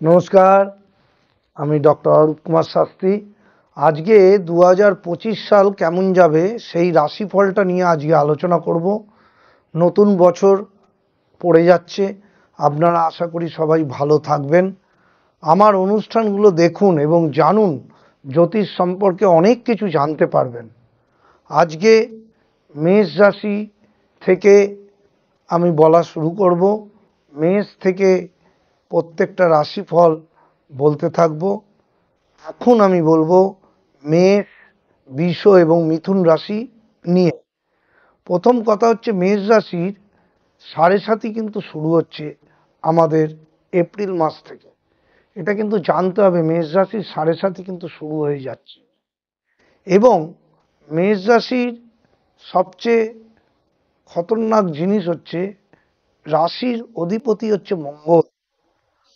নমস্কার, আমি ডক্টর অরূপ কুমার শাস্ত্রী। আজকে 2025 সাল কেমন যাবে সেই রাশিফলটা নিয়ে আজকে আলোচনা করব। নতুন বছর পড়ে যাচ্ছে, আপনারা আশা করি সবাই ভালো থাকবেন। আমার অনুষ্ঠানগুলো দেখুন এবং জানুন, জ্যোতিষ সম্পর্কে অনেক কিছু জানতে পারবেন। আজকে মেষ রাশি থেকে আমি বলা শুরু করব। মেষ থেকে প্রত্যেকটা রাশিফল বলতে থাকবো। এখন আমি বলবো মেষ, বৃষ এবং মিথুন রাশি নিয়ে। প্রথম কথা হচ্ছে মেষ রাশির সাড়ে সাতি কিন্তু শুরু হচ্ছে আমাদের এপ্রিল মাস থেকে। এটা কিন্তু জানতে হবে, মেষ রাশির সাড়ে সাতি কিন্তু শুরু হয়ে যাচ্ছে। এবং মেষ রাশির সবচেয়ে খতরনাক জিনিস হচ্ছে রাশির অধিপতি হচ্ছে মঙ্গল।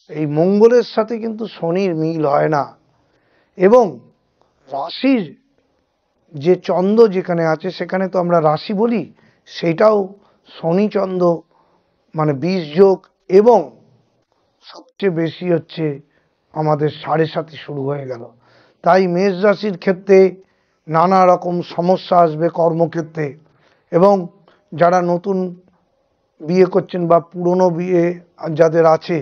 এই মঙ্গলের সাথে কিন্তু শনির মিল হয় না। এবং রাশির যে চন্দ্র যেখানে আছে সেখানে তো আমরা রাশি বলি, সেটাও শনি চন্দ্র মানে 20 যোগ। এবং সবচেয়ে বেশি হচ্ছে আমাদের সাড়ে সাতি শুরু হয়ে গেল। তাই মেষ রাশির ক্ষেত্রে নানা রকম সমস্যা আসবে কর্মক্ষেত্রে। এবং যারা নতুন বিয়ে করছেন বা পুরনো বিয়ে যাদের আছে,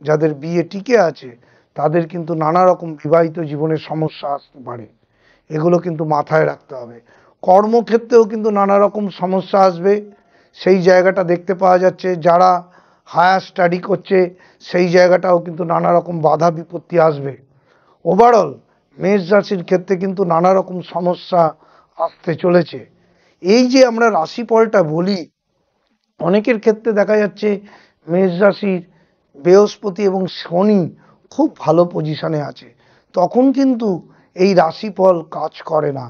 যাদের বিয়ে টিকে আছে, তাদের কিন্তু নানা রকম বিবাহিত জীবনের সমস্যা আসতে পারে। এগুলো কিন্তু মাথায় রাখতে হবে। কর্মক্ষেত্রেও কিন্তু নানা রকম সমস্যা আসবে, সেই জায়গাটা দেখতে পাওয়া যাচ্ছে। যারা হায়ার স্টাডি করছে সেই জায়গাটাও কিন্তু নানা রকম বাধা বিপত্তি আসবে। ওভারঅল মেষ রাশির ক্ষেত্রে কিন্তু নানা রকম সমস্যা আসতে চলেছে। এই যে আমরা রাশিফলটা বলি, অনেকের ক্ষেত্রে দেখা যাচ্ছে মেষ রাশির বৃহস্পতি এবং শনি খুব ভালো পজিশনে আছে, তখন কিন্তু এই রাশিফল কাজ করে না।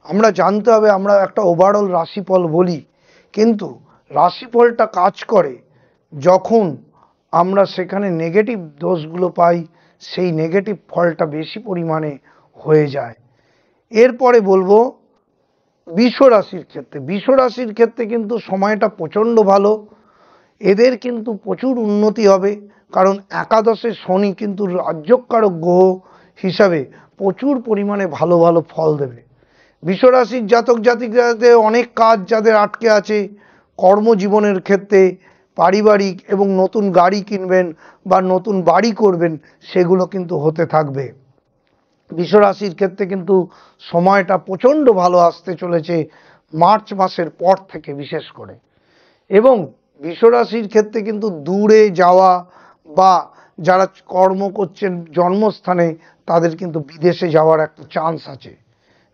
আমরা জানতে হবে, আমরা একটা ওভারঅল রাশিফল বলি, কিন্তু রাশিফলটা কাজ করে যখন আমরা সেখানে নেগেটিভ দোষগুলো পাই, সেই নেগেটিভ ফলটা বেশি পরিমাণে হয়ে যায়। এরপরে বলবো বৃষ রাশির ক্ষেত্রে। বৃষ রাশির ক্ষেত্রে কিন্তু সময়টা প্রচণ্ড ভালো। এদের কিন্তু প্রচুর উন্নতি হবে, কারণ একাদশে শনি কিন্তু রাজ্যকারক গ্রহ হিসাবে প্রচুর পরিমাণে ভালো ভালো ফল দেবে। বৃষ রাশির জাতক জাতিকাদের অনেক কাজ যাদের আটকে আছে কর্মজীবনের ক্ষেত্রে, পারিবারিক এবং নতুন গাড়ি কিনবেন বা নতুন বাড়ি করবেন, সেগুলো কিন্তু হতে থাকবে। বৃষ রাশির ক্ষেত্রে কিন্তু সময়টা প্রচণ্ড ভালো আসতে চলেছে মার্চ মাসের পর থেকে বিশেষ করে। এবং বৃষ রাশির ক্ষেত্রে কিন্তু দূরে যাওয়া বা যারা কর্ম করছেন জন্মস্থানে, তাদের কিন্তু বিদেশে যাওয়ার একটা চান্স আছে।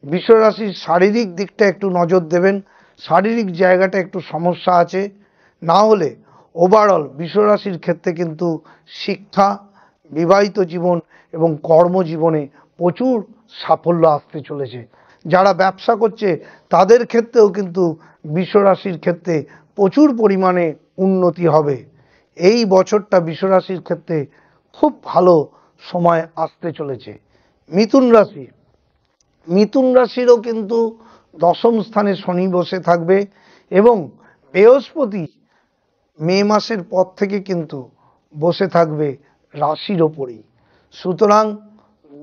বৃষ রাশির শারীরিক দিকটা একটু নজর দেবেন, শারীরিক জায়গাটা একটু সমস্যা আছে। না হলে ওভারঅল বৃষ রাশির ক্ষেত্রে কিন্তু শিক্ষা, বিবাহিত জীবন এবং কর্মজীবনে প্রচুর সাফল্য আসতে চলেছে। যারা ব্যবসা করছে তাদের ক্ষেত্রেও কিন্তু বৃষ রাশির ক্ষেত্রে প্রচুর পরিমাণে উন্নতি হবে। এই বছরটা বৃষ রাশির ক্ষেত্রে খুব ভালো সময় আসতে চলেছে। মিথুন রাশি, মিথুন রাশিরও কিন্তু দশম স্থানে শনি বসে থাকবে এবং বৃহস্পতি মে মাসের পর থেকে কিন্তু বসে থাকবে রাশির ওপরেই। সুতরাং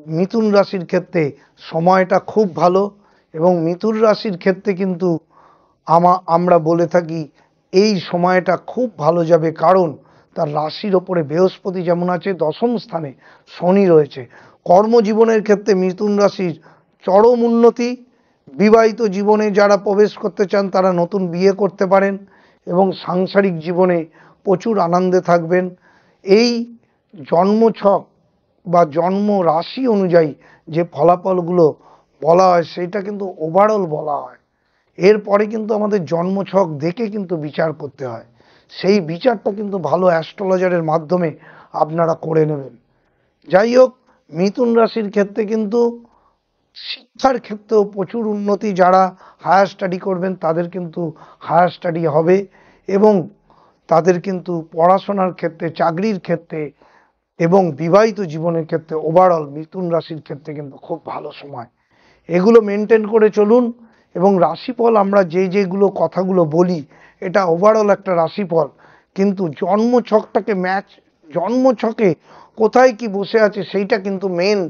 মিথুন রাশির ক্ষেত্রে সময়টা খুব ভালো। এবং মিথুন রাশির ক্ষেত্রে কিন্তু আমরা বলে থাকি এই সময়টা খুব ভালো যাবে, কারণ তার রাশির ওপরে বৃহস্পতি যেমন আছে, দশম স্থানে শনি রয়েছে। কর্মজীবনের ক্ষেত্রে মিথুন রাশির চরম উন্নতি। বিবাহিত জীবনে যারা প্রবেশ করতে চান তারা নতুন বিয়ে করতে পারেন এবং সাংসারিক জীবনে প্রচুর আনন্দে থাকবেন। এই জন্মছক বা জন্ম রাশি অনুযায়ী যে ফলাফলগুলো বলা হয় সেটা কিন্তু ওভারঅল বলা হয়। এরপরে কিন্তু আমাদের জন্মছক দেখে কিন্তু বিচার করতে হয়। সেই বিচারটা কিন্তু ভালো অ্যাস্ট্রোলজারের মাধ্যমে আপনারা করে নেবেন। যাই হোক, মিথুন রাশির ক্ষেত্রে কিন্তু শিক্ষার ক্ষেত্রেও প্রচুর উন্নতি। যারা হায়ার স্টাডি করবেন তাদের কিন্তু হায়ার স্টাডি হবে এবং তাদের কিন্তু পড়াশোনার ক্ষেত্রে, চাকরির ক্ষেত্রে এবং বিবাহিত জীবনের ক্ষেত্রে ওভারঅল মিথুন রাশির ক্ষেত্রে কিন্তু খুব ভালো সময়। এগুলো মেনটেন করে চলুন। এবং রাশিফল আমরা যেগুলো কথাগুলো বলি, এটা ওভারঅল একটা রাশিফল, কিন্তু জন্মছকটাকে ম্যাচ জন্মছকে কোথায় কি বসে আছে সেইটা কিন্তু মেন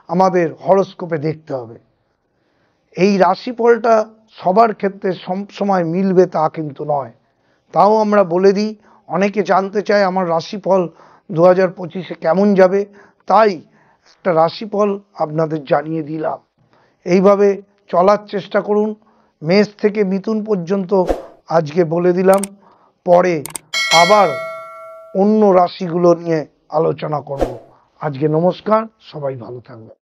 আমাদের হরোস্কোপে দেখতে হবে। এই রাশিফলটা সবার ক্ষেত্রে সবসময় মিলবে তা কিন্তু নয়, তাও আমরা বলে দিই। অনেকে জানতে চায় আমার রাশিফল 2025-এ কেমন যাবে, তাই একটা রাশিফল আপনাদের জানিয়ে দিলাম। এইভাবে চলার চেষ্টা করুন। মেষ থেকে মিথুন পর্যন্ত আজকে বলে দিলাম, পরে আবার অন্য রাশিগুলো নিয়ে আলোচনা করব। আজকে নমস্কার, সবাই ভালো থাকবেন।